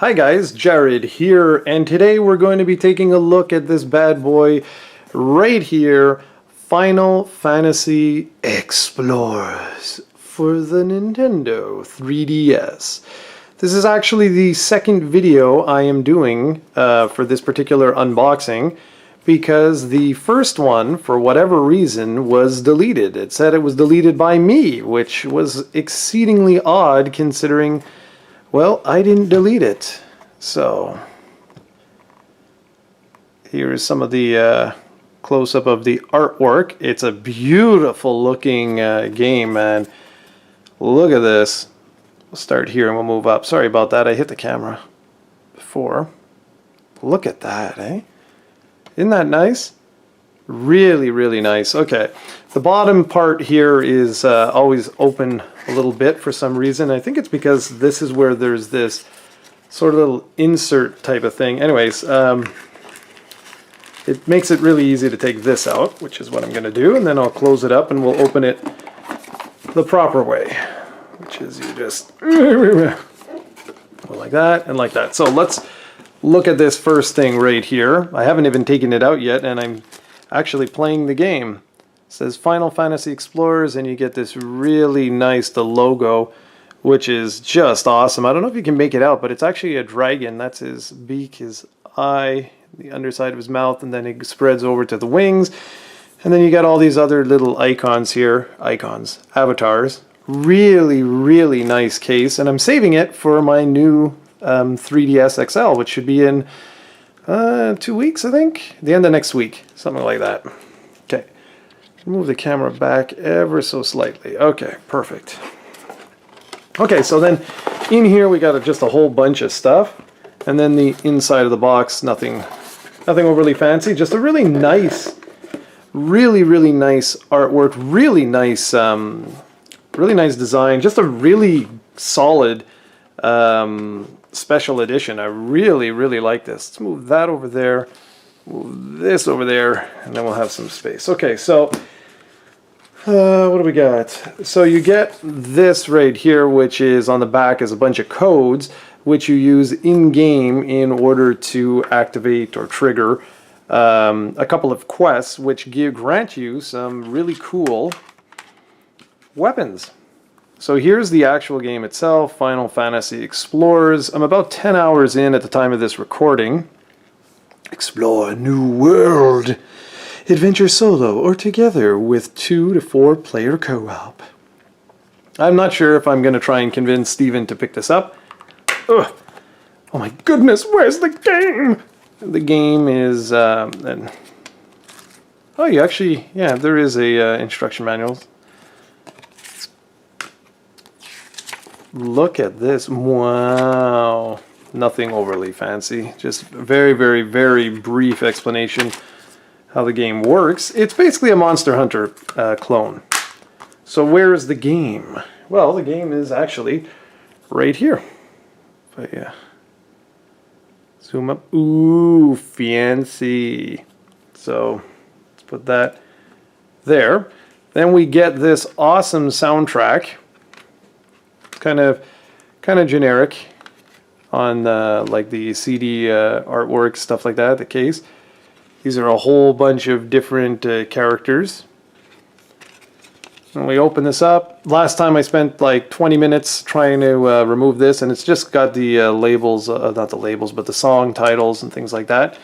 Hi guys, Jared here, and today we're going to be taking a look at this bad boy right here, Final Fantasy Explorers for the Nintendo 3DS. This is actually the second video I am doing for this particular unboxing, because the first one, for whatever reason, was deleted. It said it was deleted by me, which was exceedingly odd considering, well, I didn't delete it. So here's some of the close-up of the artwork. It's a beautiful looking game, man. Look at this. We'll start here and we'll move up. Sorry about that, I hit the camera before. Look at that, eh? Isn't that nice? Really, really nice. Okay, the bottom part here is always open a little bit for some reason. I think it's because this is where there's this sort of little insert type of thing. Anyways, it makes it really easy to take this out, which is what I'm going to do, and then I'll close it up and we'll open it the proper way, which is you just go like that and like that. So let's look at this first thing right here. I haven't even taken it out yet, and I'm actually playing the game. It says Final Fantasy Explorers, and you get this really nice, the logo, which is just awesome. I don't know if you can make it out, but it's actually a dragon. That's his beak, his eye, the underside of his mouth, and then it spreads over to the wings. And then you got all these other little icons here, avatars. Really, really nice case, and I'm saving it for my new 3DS XL, which should be in 2 weeks, I think. The end of next week, something like that. Okay, move the camera back ever so slightly. Okay, perfect. Okay, so then in here we got just a whole bunch of stuff, and then the inside of the box, nothing overly fancy, just a really nice, really nice artwork, really nice design, just a really solid special edition. I really like this. Let's move that over there, move this over there, and then we'll have some space. Okay, so what do we got? So you get this right here, which is on the back is a bunch of codes which you use in-game in order to activate or trigger a couple of quests which grant you some really cool weapons. So here's the actual game itself, Final Fantasy Explorers. I'm about 10 hours in at the time of this recording. Explore a new world. Adventure solo or together with 2 to 4 player co-op. I'm not sure if I'm going to try and convince Steven to pick this up. Ugh. Oh my goodness, where's the game? The game is... oh, you actually... Yeah, there is a instruction manual. Look at this. Wow. Nothing overly fancy. Just very brief explanation how the game works. It's basically a Monster Hunter clone. So where is the game? Well, the game is actually right here. But yeah. Zoom up. Ooh, fancy. So let's put that there. Then we get this awesome soundtrack. Kind of generic on like the CD artwork, stuff like that, the case. These are a whole bunch of different characters. And we open this up. Last time I spent like 20 minutes trying to remove this, and it's just got the labels, not the labels, but the song titles and things like that.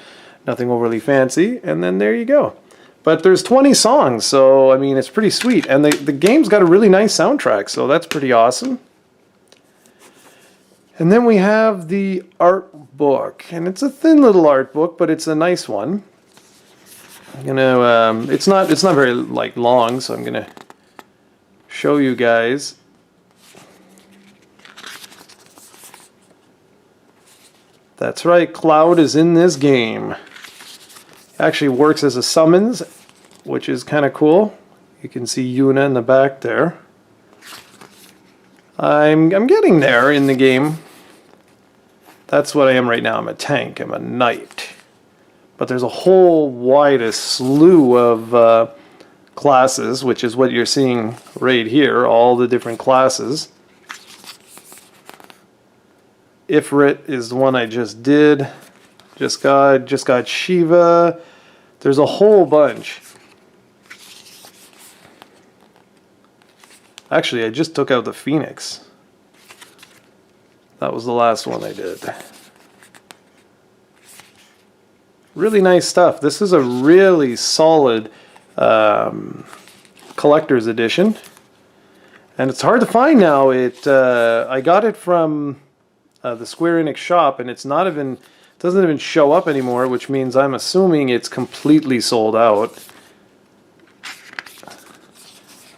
Nothing overly fancy, and then there you go. But there's 20 songs, so I mean, it's pretty sweet. And the game's got a really nice soundtrack, so that's pretty awesome. And then we have the art book, and it's a thin little art book, but it's a nice one. I'm gonna, it's not very like long, so I'm gonna show you guys. That's right, Cloud is in this game. Actually works as a summons, which is kind of cool. You can see Yuna in the back there. I'm getting there in the game. That's what I am right now. I'm a tank. I'm a knight. But there's a whole widest slew of classes, which is what you're seeing right here, all the different classes. Ifrit is the one I just did. Just got Shiva. There's a whole bunch. Actually, I just took out the Phoenix. That was the last one I did. Really nice stuff. This is a really solid collector's edition. And it's hard to find now. I got it from the Square-Enix shop, and it's not even, doesn't even show up anymore, which means I'm assuming it's completely sold out.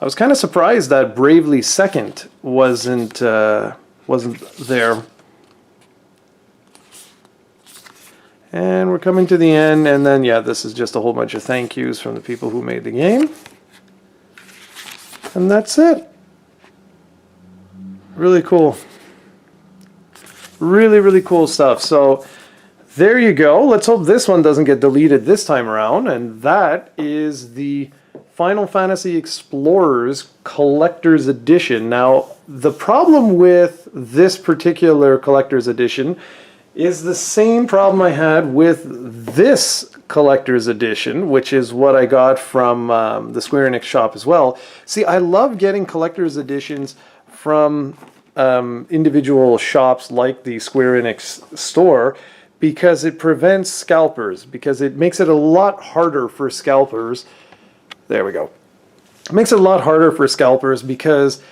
I was kind of surprised that Bravely Second wasn't there. And we're coming to the end, and then yeah, this is just a whole bunch of thank yous from the people who made the game. And that's it. Really cool. Really cool stuff. So there you go. Let's hope this one doesn't get deleted this time around. And that is the Final Fantasy Explorers Collector's Edition. Now, the problem with this particular Collector's Edition is the same problem I had with this Collector's Edition, which is what I got from the Square-Enix shop as well. See, I love getting Collector's Editions from individual shops like the Square-Enix store because it prevents scalpers, because it makes it a lot harder for scalpers. There we go. It makes it a lot harder for scalpers because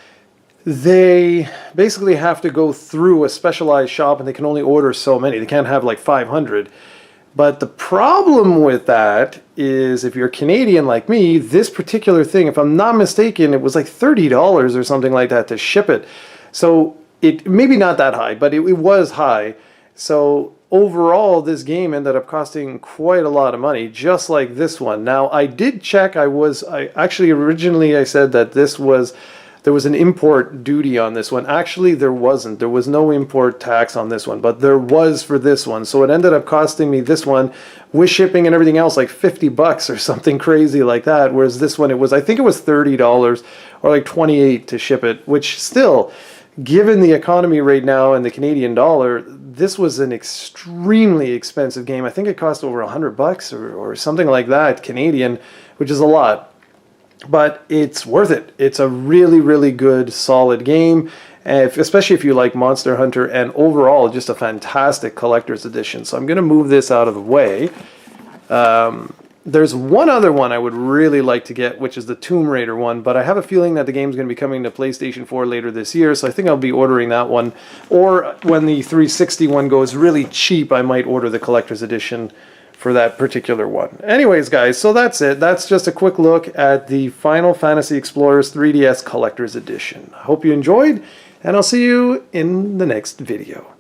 they basically have to go through a specialized shop and they can only order so many. They can't have like 500. But the problem with that is if you're Canadian like me, this particular thing, if I'm not mistaken, it was like $30 or something like that to ship it. So it maybe not that high, but it was high. So overall, this game ended up costing quite a lot of money, just like this one. Now, I did check. Originally I said that there was an import duty on this one. Actually, there wasn't. There was no import tax on this one, but there was for this one. So it ended up costing me, this one, with shipping and everything else, like $50 or something crazy like that. Whereas this one, I think it was $30 or like $28 to ship it, which still, given the economy right now and the Canadian dollar, this was an extremely expensive game. I think it cost over $100 or something like that, Canadian, which is a lot. But it's worth it. It's a really good, solid game, especially if you like Monster Hunter, and overall, just a fantastic collector's edition. So I'm going to move this out of the way. There's one other one I would really like to get, which is the Tomb Raider one, but I have a feeling that the game's going to be coming to PlayStation 4 later this year, so I think I'll be ordering that one. Or when the 360 one goes really cheap, I might order the collector's edition for that particular one. Anyways, guys, so that's it. That's just a quick look at the Final Fantasy Explorers 3DS Collector's Edition. I hope you enjoyed, and I'll see you in the next video.